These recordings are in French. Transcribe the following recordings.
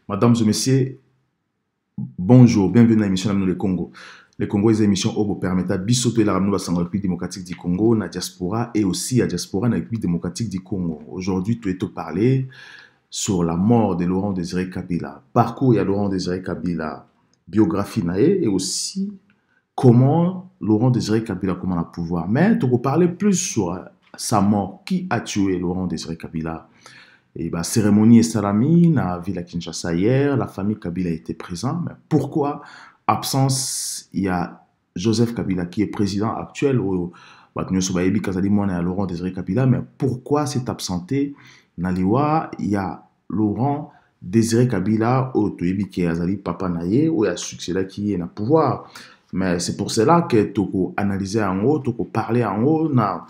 Mesdames et messieurs, bonjour, bienvenue à l'émission Le Congo. Le Congo est une émission qui permet à bisoter la République démocratique du Congo, la diaspora et aussi la diaspora de la République démocratique du Congo. Aujourd'hui, tu es te parler sur la mort de Laurent Désiré Kabila, parcours de Laurent Désiré Kabila, biographie nae et aussi comment Laurent Désiré Kabila comment a pouvoir. Mais tu peux parler plus sur sa mort, qui a tué Laurent Désiré Kabila. Et bah, cérémonie et salami, na Villa Kinshasa hier, la famille Kabila était présente. Mais pourquoi absence, il y a Joseph Kabila qui est président actuel, ou Laurent Désiré Kabila, mais pourquoi s'est absenté Naliwa, il y a Laurent Désiré Kabila, au Toyebi qui est Azali Papa Naye, ou il y a succès qui est na pouvoir. Mais c'est pour cela que tu peux analyser en haut, tu peux parler en haut, na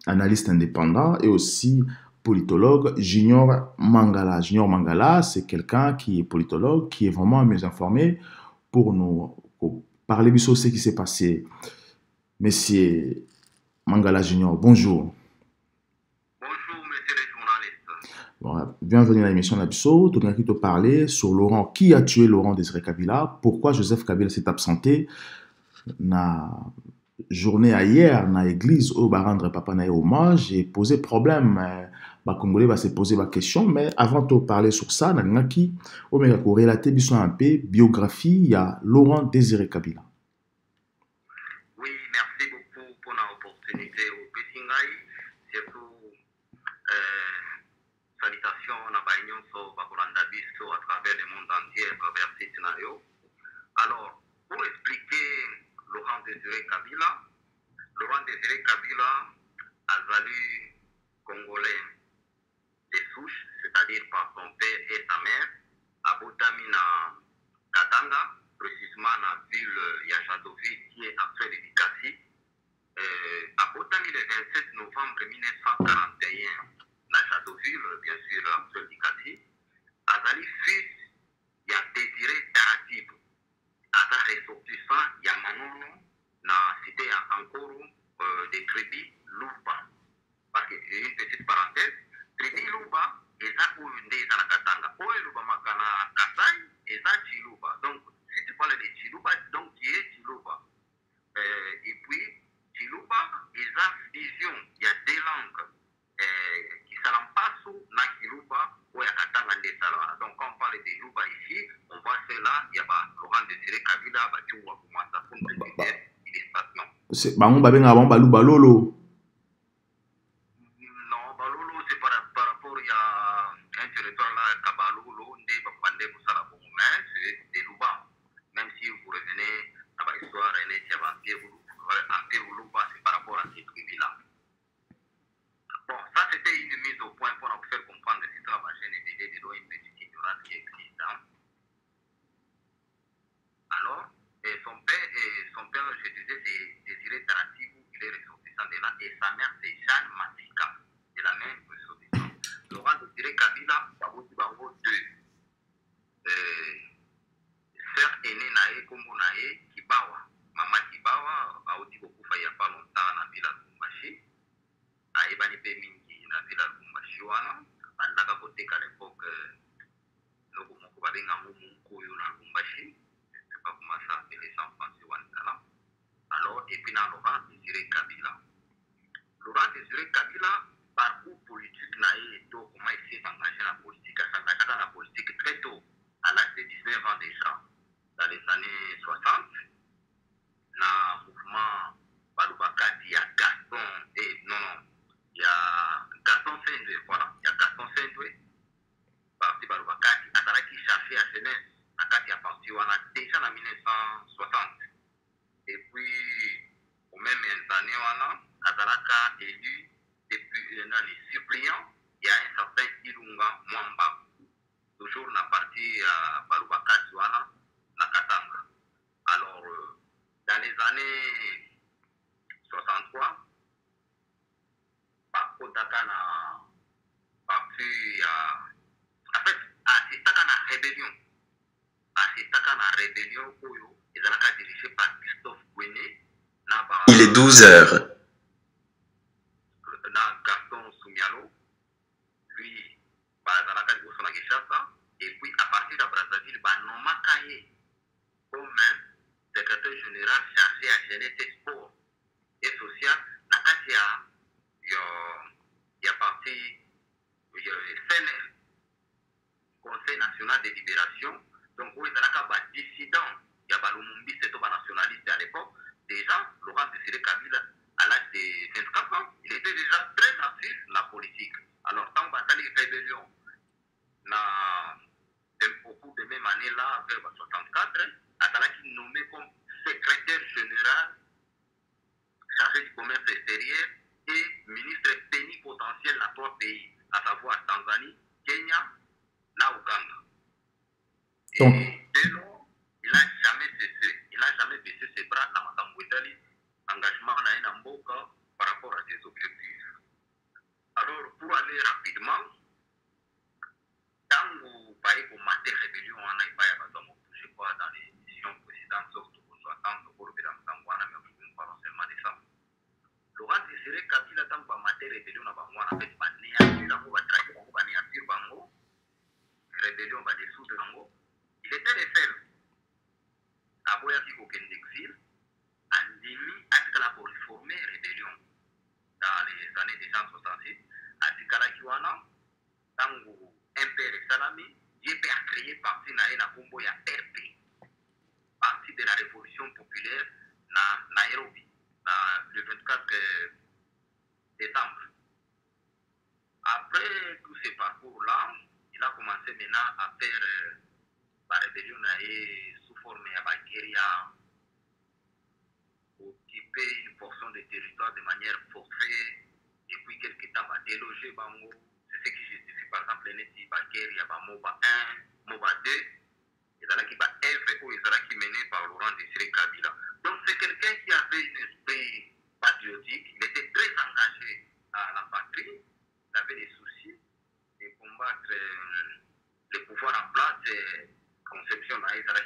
analyste indépendant et aussi politologue Junior Mangala. Junior Mangala, c'est quelqu'un qui est politologue, qui est vraiment mieux informé pour nous pour parler de ce qui s'est passé. Monsieur Mangala Junior, bonjour. Bonjour, monsieur le journaliste. Bon, bienvenue à l'émission Nabiso. Tout le monde qui te parler sur Laurent. Qui a tué Laurent Désiré Kabila? Pourquoi Joseph Kabila s'est absenté? Na journée hier, na église, au rendre papa na hommage, j'ai posé problème. Bah, Congolais va se poser ma question, mais avant de parler sur ça, na qui, au mega ko relater biso un peu biographie, il y a Laurent Désiré Kabila. Oui, merci beaucoup pour l'opportunité au Pétingaï. Surtout, salutations à Baïnion sur Bakolanda Bisso à travers le monde entier, à travers ce scénario. Alors, pour expliquer Laurent Désiré Kabila a valu congolais de souche, c'est-à-dire par son père et sa mère, à Botamina Katanga, précisément dans la ville Yachadoville, qui est actuelle Likasi. À Botami le 27 novembre 1941, Yachadoville, bien sûr, actuelle Likasi, Azali fils, il y a Désiré Taratib, Aza ressortissant, il y a Manono, dans la cité Ankoro, de Tribi Luba. Parce que, une petite parenthèse, Tribi Luba, eza Ounde, eza na Katanga. Oye Luba Makana Kasai, eza Chiluba. Donc, si tu parles de Chiluba, donc qui est Chiluba. Et puis, Chiluba, eza fusion, il y a deux langues. Qui s'alampassent na Chiluba, ou ya Katanga Ndesala. Donc, quand on parle de Luba ici, on voit cela, il y a Laurent Désiré Kabila, Bachouwa Koumasa, pour une petite illustration. C'est bango babenga bango balu balolo. Non, Balolo, c'est par rapport à un territoire là, Kabalolo, Nde Bapande Boussala mais c'est des Louba. Même si vous revenez à l'histoire, Empire Louba, c'est par rapport à ces tribus-là. Bon, ça c'était une mise au point pour nous faire comprendre si la machine est dédiée de une petite ignorance qui existe. Hein. Alors, son père, je disais, c'est Désiré Taratibou, il est ressortissant de là, et sa mère c'est Jeanne Matika, de la même ressortissant. Laurent Désiré Kabila, Babouti Bango 2. Sœur aînée Naé, Kombo Naé, Kibawa. Maman Kibawa, Aouti Bokufa, il n'y a pas longtemps, dans la ville de Lumbashi. Aïbani Pemingi, dans la ville de Lumbashi, Andaka Kotek à l'époque, Loko Moko Babenga Moumoukouyo, dans Lumbashi. Pas comment ça s'appelle en français Wanzala. Alors, et puis dans Laurent Désiré Kabila. Laurent Désiré Kabila, parcours politique, comment il s'est engagé dans la politique, dans la politique très tôt, à l'âge de 19 ans déjà, dans les années 60, dans le mouvement Baloubakati, il y a Gaston, il y a Gaston Sendoué, voilà, il y a Gaston Sendoué, parti Baloubakati, qui cherchait à jeunesse. Akati a parti déjà en 1960. Et puis, au même année, Azalaka élu depuis les suppléants, il y a un certain Ilunga Mwamba, toujours dans la partie Balubakati na Katanga. Alors, dans les années 63, par contre, en fait, c'est ça la rébellion. Il est 12 heures. Gaston Soumialo, lui, et puis à partir naïe comme secrétaire général chargé à jeunesse, sport et social. Il y a parti CNL, Conseil national de libération. Donc, où il y a des dissidents, il y a des Lumumbi, c'est un nationaliste à l'époque. Déjà, Laurent Désiré Kabila, à l'âge de 24 ans, il était déjà très actif dans la politique. Alors, tant que les rébellions, au cours de même année là, vers 64, il est nommé comme secrétaire général chargé du commerce extérieur et ministre plénipotentiel dans 3 pays, à savoir Tanzanie, Kenya, et Ouganda. Et dès lors, il n'a jamais baissé ses bras dans Matamboudali, engagement dans Mboka par rapport à ses objectifs. Alors, pour aller rapidement, tant que vous voyez que ma rébellion en a pas je crois dans les émissions précédentes, surtout pour 60, pour le Bédam-Tangwana, mais nous parlons seulement de ça. Laurent Désiré Kabila, tant que ma rébellion n'a pas moi, en fait, ma néantir, on va traiter, on va néantir, rébellion va dissoudre, il était le seul à Boyaki aucun exil, à Nimi, à pour réformer la rébellion dans les années 1966, à Tikalakiwana, dans MPR Salami, il a créé parti na Kombo ya RP, parti de la révolution populaire na Nairobi, le 24 décembre. Après tous ces parcours-là, il a commencé maintenant à faire la rébellion sous forme de guérilla, occuper une portion de territoire de manière forcée, et puis quelque temps à déloger Bango. C'est ce qui justifie par exemple les guérilla, MOBA 1, MOBA 2, et là qui va FO, et là qui mené par Laurent Désiré Kabila. Donc c'est quelqu'un qui avait un esprit patriotique, il était très engagé à la patrie, il avait des soucis de combattre le pouvoir en place, conception là, il y a le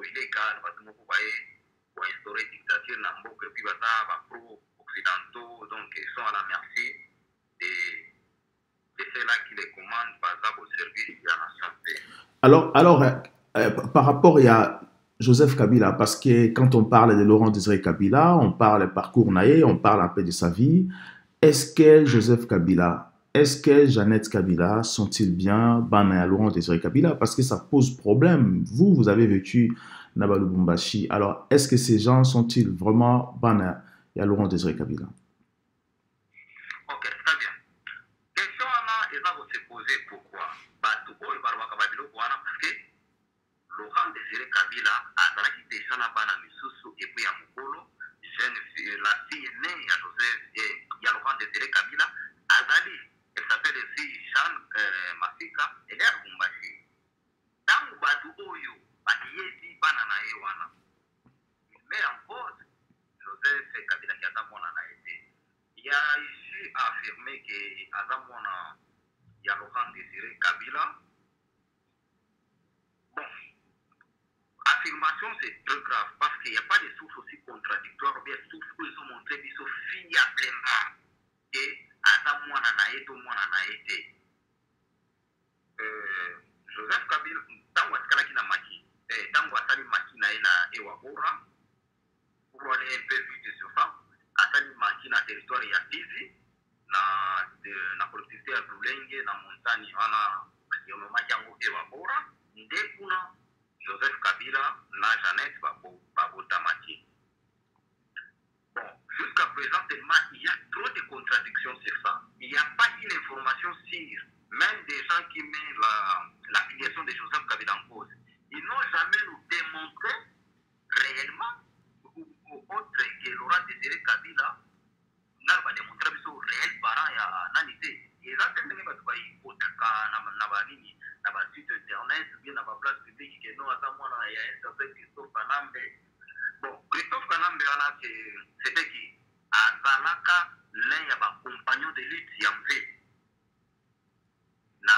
illégal, pour instaurer dictature dans le monde, puis pro-occidentaux, donc ils sont à la merci de ceux-là qui les commandent, par exemple, au service de la nation. Alors, par rapport à Joseph Kabila, parce que quand on parle de Laurent Désiré Kabila, on parle du parcours naïe, on parle un peu de sa vie. Est-ce que Joseph Kabila, est-ce que Jeannette Kabila sont-ils bien à Laurent Désiré Kabila? Parce que ça pose problème. Vous avez vécu Naba Lubumbashi. Alors, est-ce que ces gens sont-ils vraiment à Laurent Désiré Kabila? Ok, très bien. Question là, il va se poser pourquoi? Parce que Laurent Désiré Kabila a déjà na bana misusu et puis à Mukolo, la fille née à Joseph et Laurent Désiré Kabila, Azali, elle s'appelle aussi Jeanne Mafika, elle est à Lubumbashi. Dans Batu Oyo, Badiedi Banana Ewana, il met en cause Joseph Kabila qui a mon été. Il a ici affirmé que Azamona, il y a Laurent Désiré Kabila. Bon, affirmation c'est très grave parce qu'il n'y a pas de sources aussi contradictoires ou bien sources où ils ont montré qu'ils sont fiablement et Azamona na tout le monde a été. Joseph Kabila, tant que na maki, tant que maki na Ewabora, pour aller un peu vite sur ça, Atali maki na territoire ya Tizi, na collectivité ya Lulenge, na montagne, wana maki yango Ewabora, ndekuna Joseph Kabila na Jeannette Babotamaki. Bon, jusqu'à présent, il y a trop de contradictions sur ça. Il n'y a pas une information sûre. Même des gens qui mettent la filiation de Joseph Kabila en cause, ils n'ont jamais nous démontré réellement, ou autre que Laurent Désiré Kabila, n'a pas démontré son réel parent à Nanité. Et là, c'est même pas de na site internet, bien na place publique, que non, attends, moi, il y a un certain Christophe Kanambe. Bon, Christophe Kanambe, c'était qui? Azalaka, l'un y a compagnon de lutte, Yamvé. Na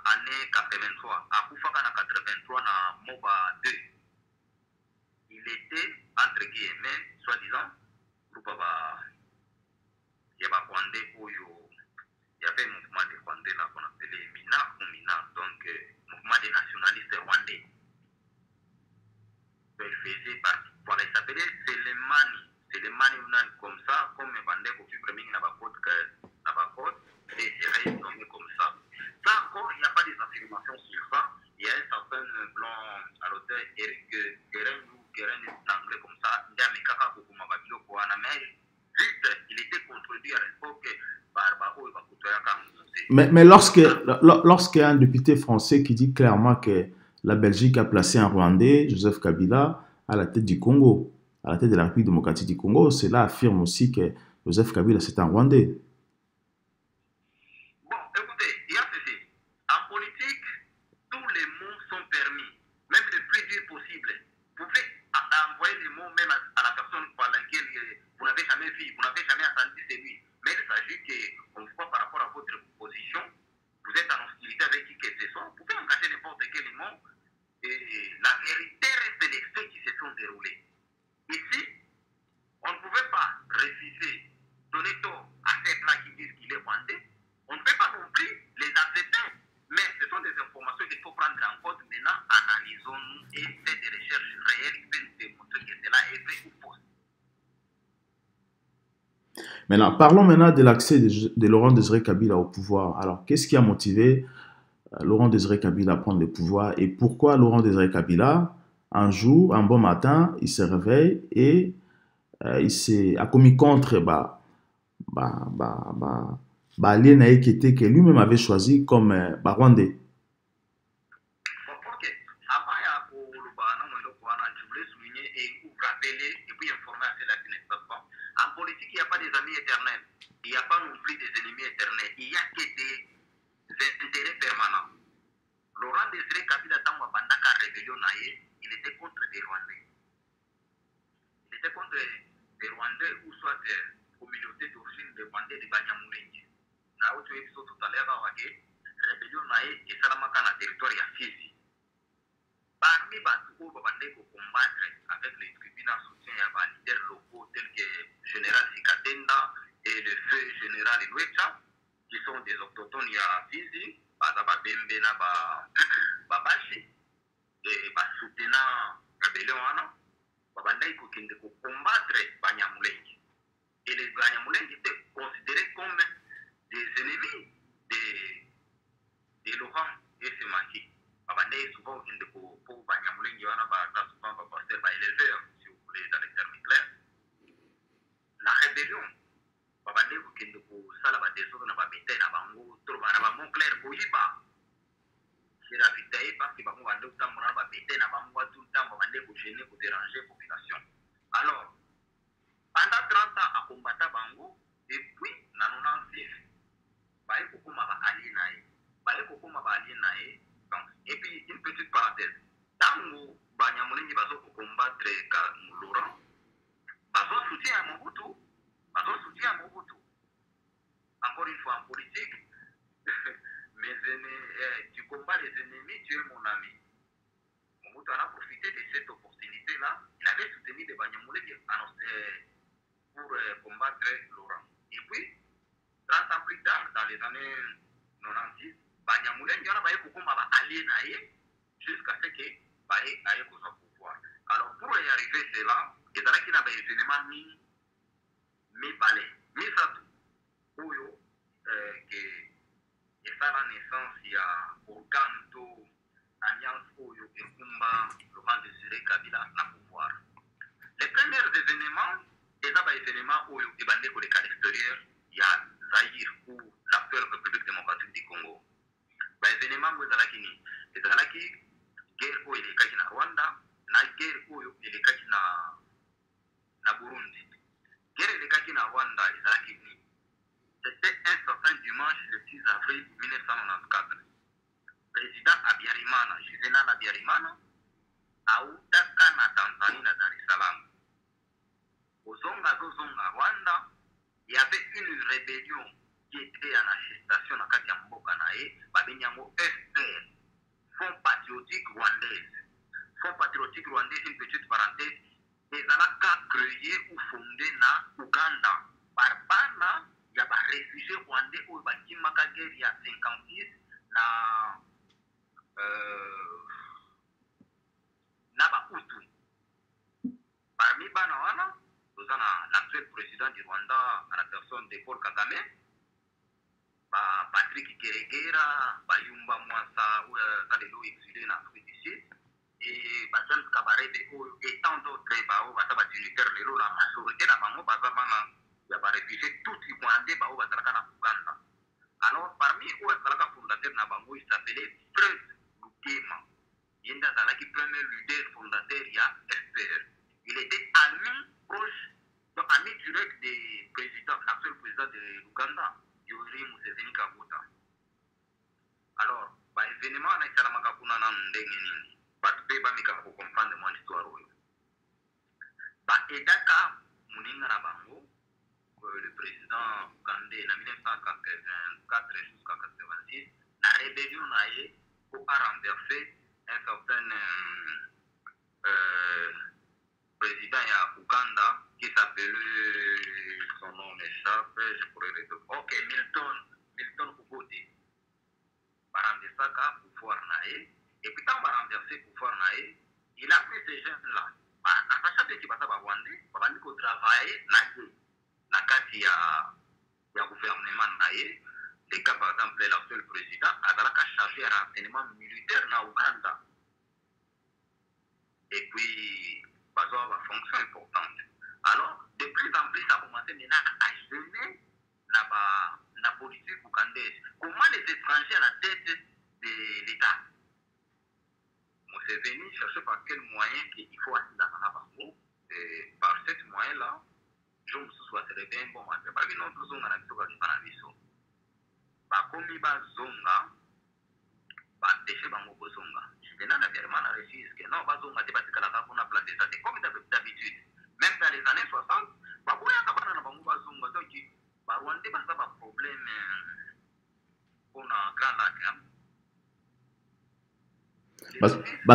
année 83, à Koufaka na 83, na MOBA 2. Il était, entre guillemets, soi-disant, il y avait un mouvement de Rwandais là qu'on appelait Mina, donc mouvement des nationalistes rwandais. Mais lorsqu'un député français qui dit clairement que la Belgique a placé un Rwandais, Joseph Kabila, à la tête du Congo, à la tête de la République démocratique du Congo, cela affirme aussi que Joseph Kabila, c'est un Rwandais. Bon, écoutez, il y a ceci. En politique, tous les mots sont permis, même le plus dur possible. Vous pouvez envoyer les mots même à la personne par laquelle vous n'avez jamais vu, vous n'avez jamais entendu de lui. Mais il s'agit qu'on voit par rapport à votre position, vous êtes en hostilité avec qui que ce soit, vous pouvez engager n'importe quel mot. Et la vérité reste les faits qui se sont déroulés. Ici, on ne pouvait pas refuser, donner tort à ceux-là qui disent qu'il est rwandais. On ne peut pas non plus les accepter. Mais ce sont des informations qu'il faut prendre en compte. Maintenant, analysons-nous et faites des recherches réelles qui peuvent nous démontrer que cela est vrai ou faux. Maintenant, parlons maintenant de l'accès de Laurent Désiré Kabila au pouvoir. Alors, qu'est-ce qui a motivé Laurent Désiré Kabila à prendre le pouvoir et pourquoi Laurent Désiré Kabila, un jour, un bon matin, il se réveille et il a commis contre l'allié naïe qui était que lui-même avait choisi comme Rwandais. Ok. Avant, pour le je voulais souligner et vous rappeler et puis informer à ceux-là qui ne savent pas. En politique, il n'y a pas des amis éternels. Il n'y a pas non plus des ennemis éternels. Il n'y a que des intérêts permanents. Laurent Désiré Kabila, tant que la rébellion, il était contre des Rwandais. Il était contre des Rwandais ou soit des communautés d'origine des Rwandais de Banyamulenge. Là où tu es tout à l'heure, rébellion et Salamaka dans le territoire de Fizi. Parmi les Rwandais qui combattre avec les tribunaux soutien à des leaders locaux tels que le général Sikatenda et le feu général Louecha, qui sont des autochtones à Fizi, Bembe na Babashi, et soutenant la rébellion, Babandai qui combattre Banyamulenge. Et les Banyamulenge étaient considérés comme des ennemis de Laurent et Semaki. Babandai souvent pour Banyamulenge, souvent pasteur éleveur, si vous voulez, dans les termes clairs. La rébellion, Babandai qui sala désordre na babete na bango, trouva na bango clair koyiba. C'est la vitae parce que bango bande utamura na babete na bango tout le temps babandai ko gêner, ko déranger population. Alors, pendant 30 ans à combattre bango, et puis, dans 96, baye kokoma ba alienae. Baye kokoma ba alienae. Et puis, une petite parenthèse. Tango Banyamulenge bazo combattre Laurent, bazo soutien à Mobutu. Bazo soutien à Mobutu. Encore une fois, en politique, tu combats les ennemis, tu es mon ami. Mobutu en a profité de cette opportunité-là. Il avait soutenu des Banyamulenge pour combattre Laurent. Et puis, 30 ans plus tard, dans les années 96, Banyamulenge y en a beaucoup alliés jusqu'à ce que Baye aille au pouvoir. Alors, pour y arriver, c'est là, il y a qui n'a pas événement mi balai, mi satou, Oyo, et ça la naissance, il y a Organto, Alliance Oyo, et Kumba, Laurent Désiré Kabila, na pouvoir. Les premiers événements, et ça, événements Oyo, et bandé pour les cas extérieurs, il y a Zaïre ou l'actuelle République démocratique du Congo. Les événements où ils ont qui guerre où il est na Rwanda, na guerre où il est na Burundi. Guerre il est na Rwanda, c'était un certain dimanche le 6 avril 1994. Président Abiyarimana, Juvenal Abiyarimana, a utaka na Tanzanie na Dar es Salaam. Au Zonga Rwanda, il y avait une rébellion qui était en agitation dans le cadre de Mboka Nae, Babenyango FPR, Fonds patriotique rwandaise. Fonds patriotique rwandaise, une petite parenthèse, les alaka créé ou fondé na Uganda. Par bana, il y a des réfugiés rwandais où il y a guerre il y a 56 na Bahutu. Parmi bana wana, nous avons l'actuel président du Rwanda à la personne de Paul Kagame, Patrick Keregera, Bayumba Mwasa, Kalelo exilé en Afrique du Sud, et James Kabarebe et tant d'autres, unitaires, la majorité de la maman, il y a des réfugiés, tout les Rwandais, Uganda. Alors, parmi eux, le fondateur Nabango, il s'appelait Fred Lukema. Il était le premier leader fondateur de FPR. Il était ami proche, donc ami direct du président, l'actuel président de l'Ouganda, Yoweri Museveni Kaguta. Alors, l'événement na isalamaka kuna na ndenge nini batu pe bamika comprendre mon histoire oyo edaka muninga na bango le président Kandé en 1984 jusqu'à 86 la rébellion a renversé un certain président ya Ouganda qui s'appelle, son nom m'échappe, je pourrais le dire. Ok, Milton Obote. Barandesaka pouvoir nae. Et puis quand renversé pouvoir nae, il a pris ces jeunes-là. À chaque fois qu'il va à Rwandais, il va travailler na kati ya gouvernement nae. Les cas par exemple l'actuel président a chargé un renseignement militaire na Ouganda. Et puis avoir une fonction importante. Alors, de plus en plus, ça a commencé maintenant à gêner la politique ougandaise. Comment les étrangers à la tête de l'État? Museveni cherchait par quel moyen qu'il faut assis dans la banque. Et par ce moyen-là, je me suis dit, bien bon, parce que nous tous on a la chose qui va viso. Par comme il va zonga, par déchet bango zonga. Maintenant, la Birmanie a réussi que non, pas zonga, c'est parce que la on a planté ça. C'est comme d'habitude. Même dans les années 60, bah oui, on a pas bango zonga. Donc, bah Rwanda pas ça problème pour un grand lac.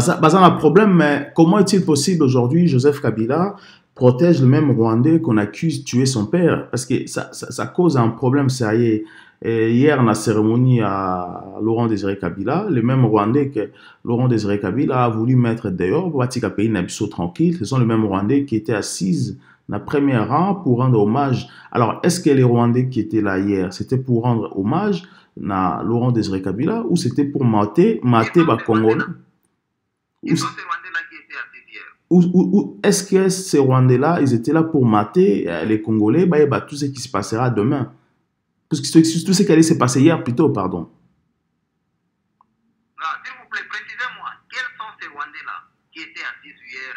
Ça a un problème, mais comment est-il possible aujourd'hui, Joseph Kabila protège le même Rwandais qu'on accuse de tuer son père? Parce que ça cause un problème sérieux. Et hier, dans la cérémonie à Laurent Désiré Kabila, le même Rwandais que Laurent Désiré Kabila a voulu mettre dehors pour attirer pays Nabiso tranquille, ce sont les mêmes Rwandais qui étaient assises dans le premier rang pour rendre hommage. Alors, est-ce que les Rwandais qui étaient là hier, c'était pour rendre hommage à Laurent Désiré Kabila ou c'était pour mater Congolais? Ou est-ce que ces Rwandais-là, ils étaient là pour mater les Congolais, tout ce qui se passera demain? Tout ce qui allait se passer hier plutôt, pardon. Non, s'il vous plaît, précisez-moi, quels sont ces Rwandais-là qui étaient assis hier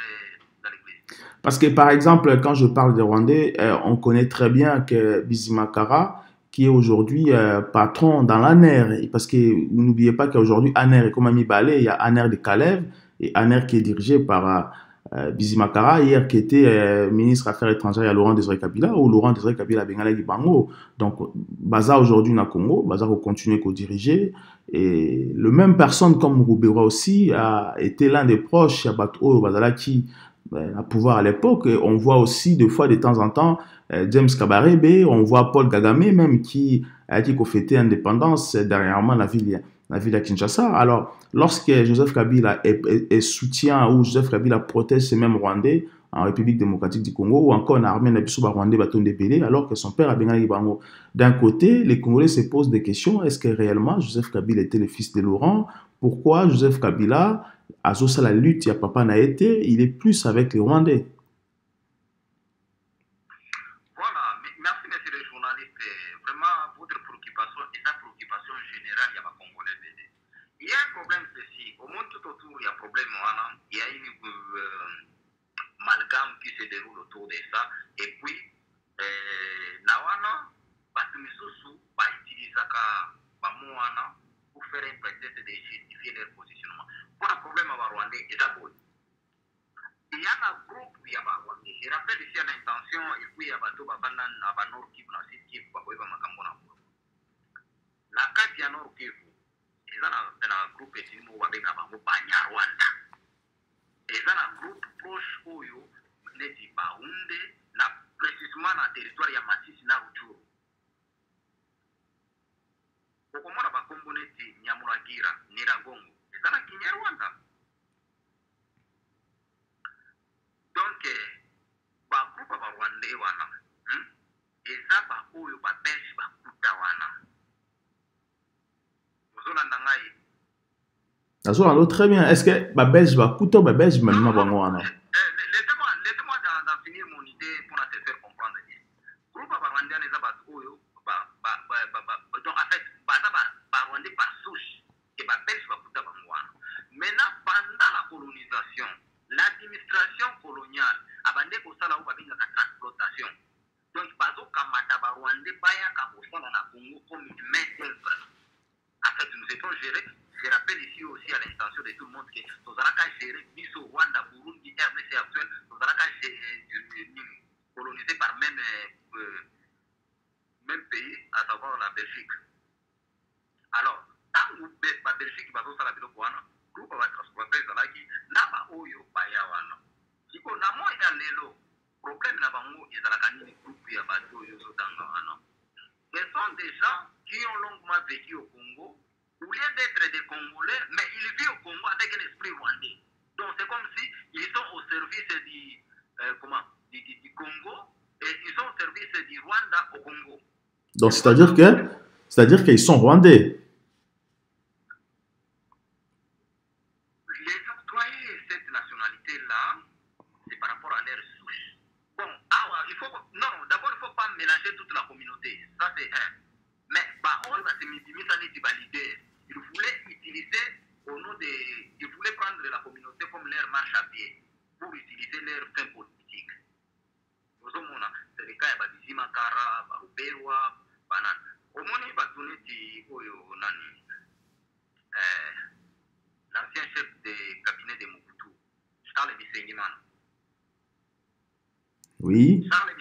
dans l'église? Parce que, par exemple, quand je parle des Rwandais, on connaît très bien que Bizimakara, qui est aujourd'hui patron dans l'ANER, parce que vous n'oubliez pas qu'aujourd'hui, ANER est comme Ami Balé, il y a ANER de Kalev, et ANER qui est dirigé par Bizimakara, hier qui était ministre Affaires étrangères à Laurent Désiré Kabila, ou Laurent Désiré Kabila Bengala Bango. Donc, Baza aujourd'hui na Congo, Baza va continuer à diriger. Et le même personne comme Roubewa aussi a été l'un des proches à Bato Bazala qui à pouvoir à l'époque. On voit aussi des fois de temps en temps James Kabarebe, on voit Paul Kagame même qui a dit qu'on fêtait l'indépendance dernièrement la ville de Kinshasa. Alors, lorsque Joseph Kabila est soutien ou Joseph Kabila protège ces mêmes Rwandais en République démocratique du Congo ou encore en armée Nabiso Rwandais Baton Debele, alors que son père a bien Bango. D'un côté, les Congolais se posent des questions. Est-ce que réellement Joseph Kabila était le fils de Laurent? Pourquoi Joseph Kabila, à la lutte, il y a papa n'a été, il est plus avec les Rwandais? Voilà, merci monsieur le journaliste. Vraiment, votre préoccupation est la préoccupation générale, il y a pas Congolais. Il y a un problème ceci. Au monde tout autour, il y a un problème. Il y a une amalgame qui se déroule autour de ça. Et puis, Nawana, Batumisusu, Baitilisaka, Bamouana, pour faire un prétexte de justifier leur positionnement. Pour un problème à Rwandais, et d'abord, il y a un groupe qui est à Rwandais. Je rappelle ici à l'intention, et puis il y a un groupe à Nord Kivu, dans le sud Kivu, la carte ya Nord Kivu, ils ont un groupe qui est à Rwanda. Ils ont un groupe proche Oyo, Neti Baounde, précisément dans le territoire de Masisi na Rutshuru. Okomona bakombo neti Nyamuragira, Nyiragongo, ils ont un Kinyarwanda. Donc, ba groupe ba Rwandais wana, eza ba Oyo ba Belge ba kuta wana. Alors, très bien. Est-ce que ba Belge va couteau ba Belge maintenant ba moi non? Laissez-moi d'en finir mon idée pour te faire comprendre. Groupe Rwandais les abat Oyo donc en fait rwandais par souche et belge bakuta bango wana. Maintenant pendant la colonisation l'administration coloniale abande kosala oyo babengaka transplantation. Donc bazokamata barwandais bayaka kosala na Congo comme une main d'œuvre. En fait nous étions gérés. Je rappelle ici aussi à l'intention de tout le monde que nous allons gérer Biso, Rwanda, Burundi, RDC actuel, nous allons colonisé par même pays, à savoir la Belgique. Alors, tant que la Belgique va faire la Belgique, groupe va transporter ça qui n'a pas oyo payawana. Si on a moins l'élo, problème n'a pas moi ils ont la canine groupe ya bateau yo sotanga. Ce sont des gens qui ont longuement vécu au Congo. Au lieu d'être des Congolais, mais ils vivent au Congo avec un esprit rwandais. Donc c'est comme si ils sont au service du Congo et ils sont au service du Rwanda au Congo. Donc c'est-à-dire qu'ils sont rwandais. Les octroyer cette nationalité-là, c'est par rapport à leur souche. Bon, d'abord il ne faut pas mélanger toute la communauté. Ça c'est un. Mais on va se mettre à l'idée. Ils voulaient utiliser au nom de. Ils voulaient prendre la communauté comme leur marche à pied pour utiliser leur fin politique. C'est le cas de Bizima Kara, Baruberwa, Banan. Au moment où il va tourner l'ancien chef de cabinet de Mobutu, Charles Bisengimana. Oui. Charles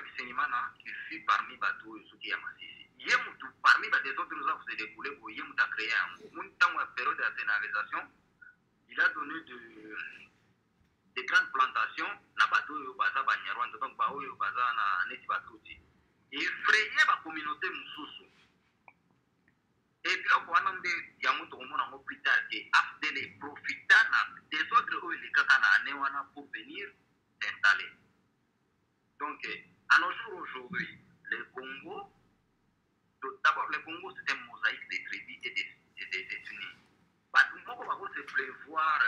Bisengimana, il fut parmi Batou et Souki Yamasisi. Parmi les autres gens qui se découlaient, il a créé une période de scénarisation. Il a donné des grandes plantations dans Batou et Baza Banyarwanda, donc Bao et Baza na Neti Batouti. Et effrayé la communauté Moussoussou. Et puis là, il y a un moment plus tard que Abdel profitant des autres où les Kakana pour venir s'installer. Donc, à nos jours aujourd'hui, le Congo, d'abord le Congo c'est un mosaïque des tribus et des ethnies. Pourquoi se prévoir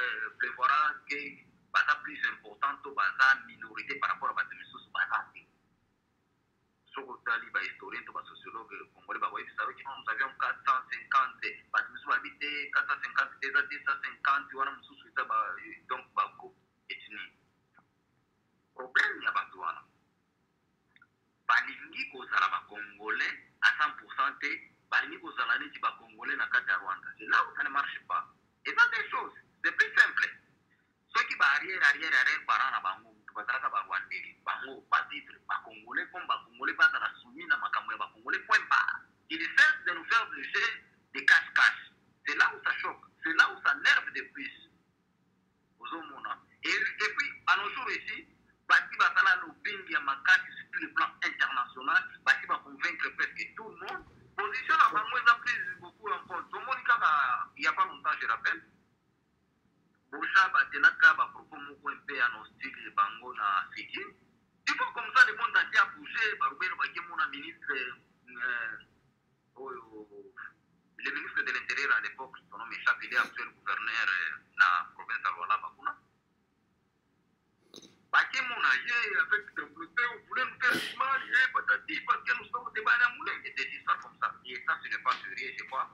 que c'est plus important que la minorité par rapport à la minorité? Si vous avez des historiens, des sociologues congolais, vous savez que nous avions 450, 450, 250, donc beaucoup ethnie. Problème, il y a pas de balingi kozala ba congolais à 100% balingi kozala neti ba congolais na kati ya Rwanda. C'est là où ça ne marche pas. Et ça des choses, c'est plus simple. Ceux qui arrière parents na bango bazalaka ba Rwandais, bango ba vivre ba congolais comme ba congolais bazala soumis na makambo ya ba congolais point barre. Ils essaient de nous faire du jeu des cache-cache. C'est là où ça choque, c'est là où ça nerve de plus. Et puis à nos jours ici, Bati va faire lobbying à Makati sur le plan international. Bati va convaincre presque tout le monde. Position à Bango a pris beaucoup en compte. Tout le monde, il n'y a pas longtemps, je rappelle. Boucha Batenaka va proposer un peu en hostile Bango na Fiki. Tu vois comme ça, le monde entier a bougé. Barubero Bakemona ministre, le ministre de l'Intérieur à l'époque, son nom m'échappe, il est actuel gouverneur de la province de Luala Bakuna. Avec développé, on voulait nous faire du mal, patati, parce que nous sommes des banamoulins, et des histoires comme ça. Et ça, ce n'est pas sérieux, je crois.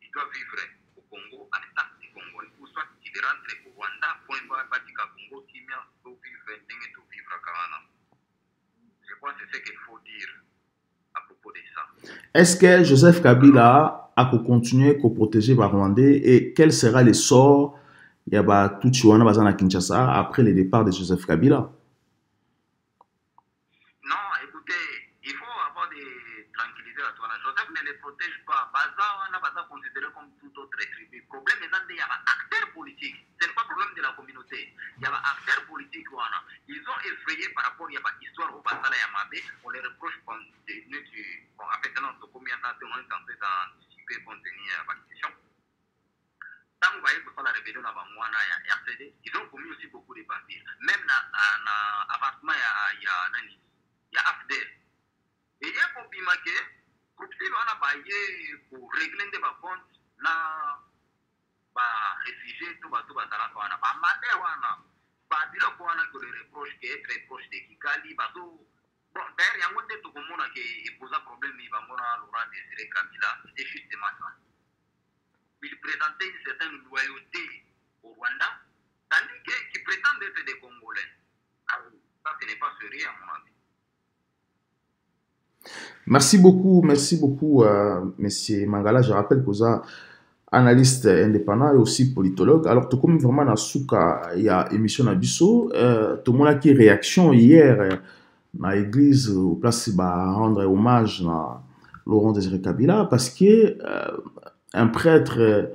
Il doit vivre au Congo en état du Congo. Ou soit il rentre au Rwanda, point barre, Batika Congo, qui vient tout vivre, tout vivre à Kanana. Je crois que c'est ce qu'il faut dire à propos de ça. Est-ce que Joseph Kabila a continué à protéger les Rwandais et quel sera le sort il y a tout Chiwana Bazana Kinshasa après le départ de Joseph Kabila? Non, écoutez, il faut avoir des tranquillités à toi. Joseph ne les protège pas. Baza considéré comme tout autre tribu. Le problème est qu'il y a un acteur politique. Ce n'est pas le problème de la communauté. Il y a un acteur politique. Ils ont effrayé par rapport à l'histoire au Basala Yamabe. On les reproche comme des nutris. Bon, en fait, non, combien de temps on est tenté d'anticiper compte tenu de la question. Tant que vous voyez que la rébellion à Bamouana et RCD, ils ont commis aussi beaucoup de bâtiments. Même dans l'avancement, il y a AFDEL. Et il y a un peu de pour pour régler des comptes, les réfugiés, tout ça, les reproches qui est très proche de Kigali, Bon, d'ailleurs, il y a un autre commun qui pose un problème, il va Laurent Désiré Kabila, c'était justement ça. Il présentait une certaine loyauté au Rwanda, tandis qu'ils prétendent être des Congolais. Ah, ça, ce n'est pas sérieux, à mon avis. Merci beaucoup, Monsieur Mangala. Je rappelle que vous êtes analyste indépendant et aussi politologue. Alors, tout comme vraiment dans Souka, il y a émission Nabiso, tout le monde a qui réaction hier dans l'église, au place bah rendre hommage à Laurent Désiré Kabila parce que un prêtre.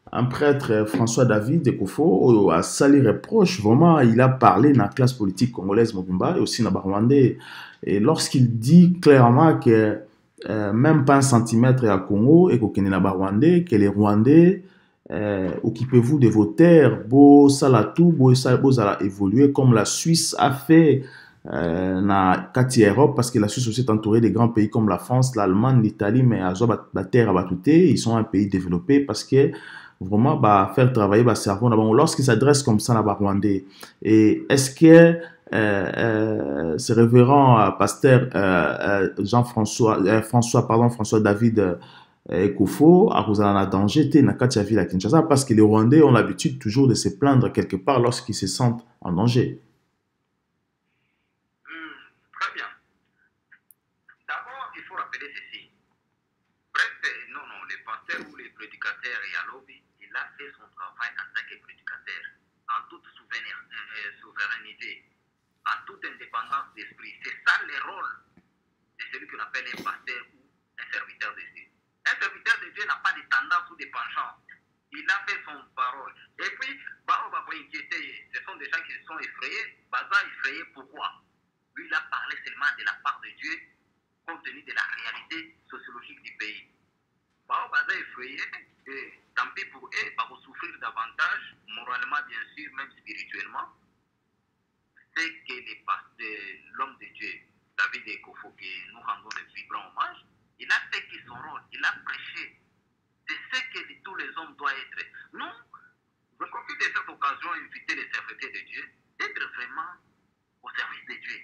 Un prêtre, François David Ekofo, a sali reproche. Vraiment, il a parlé dans la classe politique congolaise Mobimba et aussi dans le Rwandais. Et lorsqu'il dit clairement que même pas un centimètre à Congo et qu'au Kenya Rwandais, que les Rwandais occupez-vous de vos terres, beau salatou, beau ça évoluer comme la Suisse a fait na kati Europe parce que la Suisse aussi est entourée de grands pays comme la France, l'Allemagne, l'Italie, mais à la terre à batouté, ils sont un pays développé parce que vraiment bah, faire travailler bah, cerveau lorsqu'il s'adresse comme ça à Rwandais. Et est-ce que ce révérend pasteur François David Ekofo a causé un danger na kati ya ville à Kinshasa parce que les Rwandais ont l'habitude toujours de se plaindre quelque part lorsqu'ils se sentent en danger. Très bien. D'abord, il faut rappeler ceci. Bref, non, les pasteurs ou les prédicateurs et à lobby, il a fait son travail en tant que prédicateur, en toute souveraineté, en toute indépendance d'esprit. C'est ça le rôle de celui qu'on appelle un pasteur ou un serviteur de Dieu. Un serviteur de Dieu n'a pas de tendance ou de penchant. Il a fait son parole. Et puis, on va pas inquiéter. Ce sont des gens qui se sont effrayés. Baza effrayé, pourquoi? Lui, il a parlé seulement de la part de Dieu, compte tenu de la réalité sociologique du pays. Baza effrayé, et tant pis pour eux, vont souffrir davantage, moralement bien sûr, même spirituellement. C'est que l'homme de Dieu, David Ekofo, que nous rendons de vibrants hommages, il a fait son rôle, il a prêché. C'est ce que tous les hommes doivent être. Nous, je profite de cette occasion d'inviter les serviteurs de Dieu d'être vraiment au service de Dieu.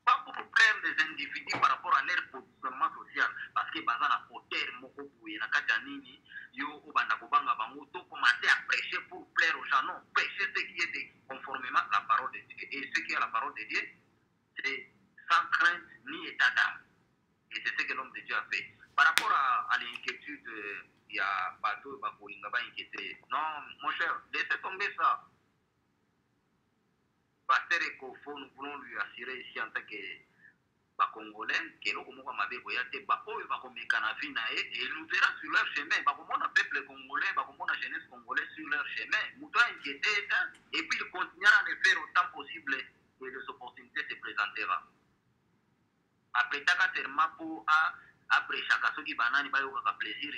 Pas pour plaire des individus par rapport à leur positionnement social, parce que bazana poter moko bouye na kati ya nini yo obanda kobanga bango to commencer à prêcher pour plaire aux gens. Non, prêcher ce qui est conformément à la parole de Dieu. Et ce qui est la parole de Dieu, c'est sans crainte ni état d'âme. Et c'est ce que l'homme de Dieu a fait. Par rapport à l'inquiétude, il y a bateau bakolinga ba inquiété. Non, mon cher, laissez tomber ça. Pasteur Ekofo, nous voulons lui assurer ici en tant que Congolais, que l'on va m'avoir voyagé, et il nous verra sur leur chemin. Le peuple congolais, la jeunesse congolaise sur leur chemin. Nous devons inquiéter, et puis il continuera à le faire autant possible et les opportunités se présentera. Après, pour après chaque qui banane, plaisir,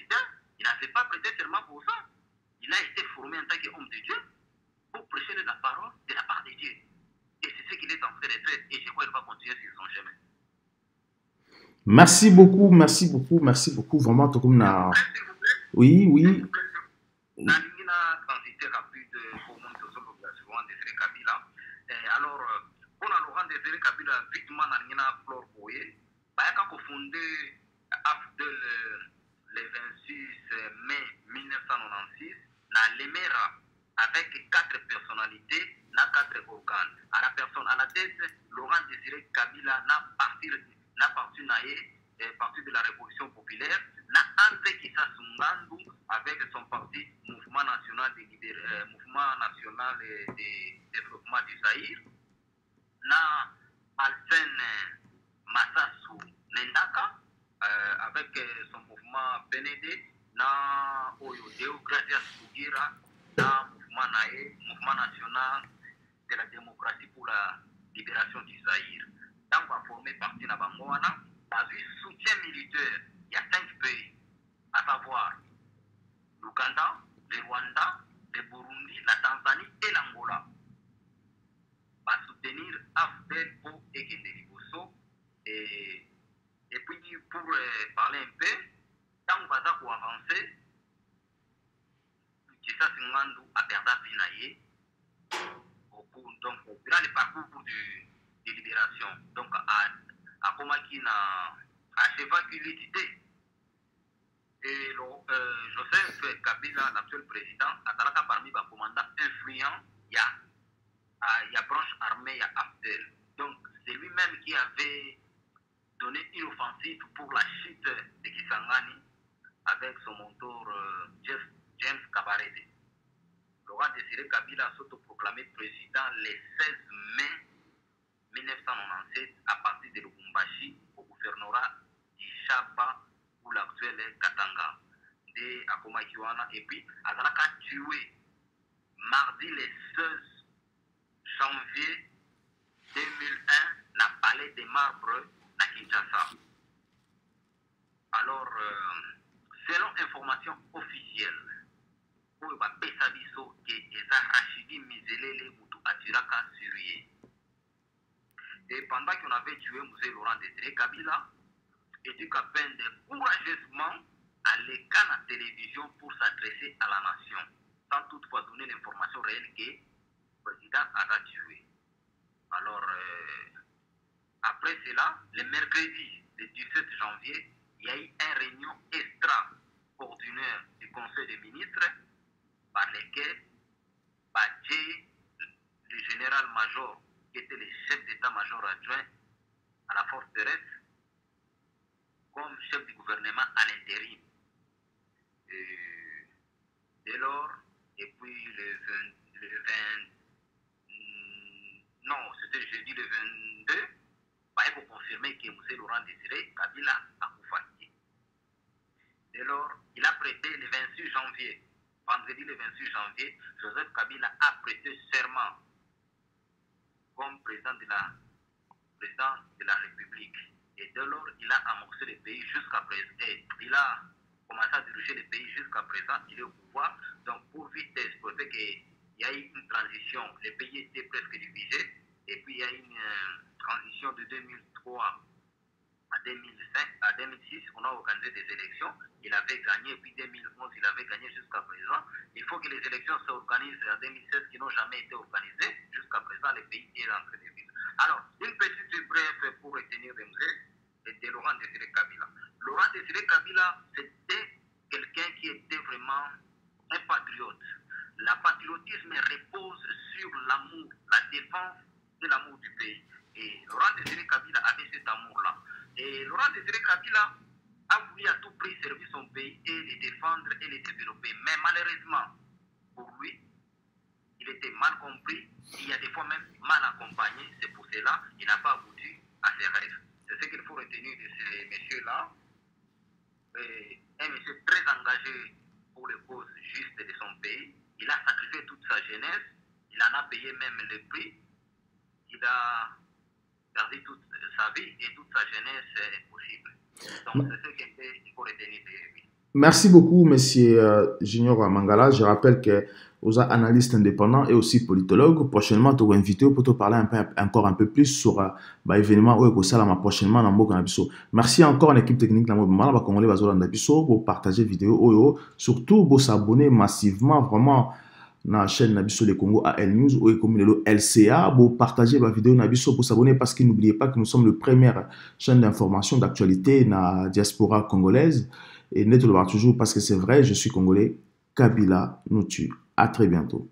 il n'a pas prêté serment pour ça. Il a été formé en tant qu'homme de Dieu pour prêcher la parole de la part de Dieu. Et c'est ce qu'il est en train de faire. Et je crois qu'il va continuer sur son chemin. Merci beaucoup. Vraiment, tout comme na. Oui. Alors, pour Laurent Désiré Kabila, victime n'a fleur boye, Bayaka fondé le 26 mai 1996, na Lemera, avec 4 personnalités, na 4 organes. À la personne à la tête, Laurent Désiré Kabila n'a parti de la Révolution populaire, na André Kissa Sungandu avec son parti Mouvement national de développement du Zaïre, na Alphen Massassou Nendaka avec son mouvement PND, na Oyodeo Gracias Kugira, na mouvement national de la démocratie pour la libération du Zaïre. Donc, on va former partie de Bangoana, dans un soutien militaire. Il y a 5 pays, à savoir l'Ouganda, le Rwanda, le Burundi, la Tanzanie et l'Angola. Va soutenir Afdel Po et Kenderiboso. Et puis, pour parler un peu, tant qu'on va avancer, Kissa Singmandu a perdu Pinaye. Donc, dans le parcours de libération, donc akomaki na achevaki l'unité. Et Joseph Kabila, l'actuel président, azalaka parmi les commandants influents, il y a branche armée, il y a Abdel. Donc c'est lui-même qui avait donné une offensive pour la chute de Kisangani avec son mentor James Kabarebe. Le roi Désiré Kabila s'autoproclamé président le 16 mai 1997 à partir de Lubumbashi au gouvernorat d'Ishaba pour l'actuel Katanga de Akomakiwana. Et puis Azalaka tué mardi le 16 janvier 2001 na palais des marbres à Kinshasa. Alors, selon information officielle, pour Pesabiso que Eza Rachidi Mizelele Moutou Atiraka Syrie. Et pendant qu'on avait tué M. Laurent Désiré Kabila, Edu Kapende courageusement à l'écran à la télévision pour s'adresser à la nation, sans toutefois donner l'information réelle que le président a tué. Alors, après cela, le mercredi, le 17 janvier, il y a eu une réunion extraordinaire du Conseil des ministres par lesquels Badje, le général-major, qui était le chef d'état-major adjoint à la force terrestre, comme chef du gouvernement à l'intérim. Dès lors, et puis c'était jeudi le 22, il faut confirmer que M. Laurent Désiré Kabila a coupé. Dès lors, il a prêté le 26 janvier, vendredi le 26 janvier, Joseph Kabila a prêté serment comme président de la République. Et dès lors, il a amorcé le pays jusqu'à présent. Il a commencé à diriger le pays jusqu'à présent. Il est au pouvoir. Donc, pour vitesse, pour faire qu'il y a eu une transition, le pays était presque divisé. Et puis, il y a eu une transition de 2003 à 2005, à 2006, on a organisé des élections. Il avait gagné, puis 2011, il avait gagné jusqu'à présent. Il faut que les élections s'organisent en 2016 qui n'ont jamais été organisées. Jusqu'à présent, le pays est en train de vivre. Alors, une petite brève pour retenir de Laurent Désiré Kabila. Laurent Désiré Kabila, c'était quelqu'un qui était vraiment un patriote. Le patriotisme repose sur l'amour, la défense de l'amour du pays. Et Laurent Désiré Kabila avait cet amour-là. Et Laurent Désiré Kabila a voulu à tout prix servir son pays et le défendre et le développer. Mais malheureusement, pour lui, il était mal compris. Il y a des fois même mal accompagné. C'est pour cela qu'il n'a pas abouti à ses rêves. C'est ce qu'il faut retenir de ce monsieur-là. Un monsieur très engagé pour les causes justes de son pays. Il a sacrifié toute sa jeunesse. Il en a payé même le prix. Il a perdu toute sa vie et toute sa jeunesse possible. Donc, c'est ce qu'il faut retenir de lui. Merci beaucoup, monsieur Junior Mangala. Je rappelle que vous êtes analyste indépendant et aussi politologue. Prochainement, tu vas inviter pour te parler encore un peu plus sur l'événement où ça la prochainement dans Mboka Nabiso. Merci encore à l'équipe technique de Mboka Congolais Bazola Nabiso pour partager vidéo. Surtout pour s'abonner massivement vraiment na chaîne Nabiso le Congo AL News ou comme le LCA pour partager ma vidéo Nabiso pour s'abonner parce que n'oubliez pas que nous sommes le première chaîne d'information d'actualité na diaspora congolaise. Et ne te le voir toujours parce que c'est vrai, je suis congolais. Kabila nous tue. À très bientôt.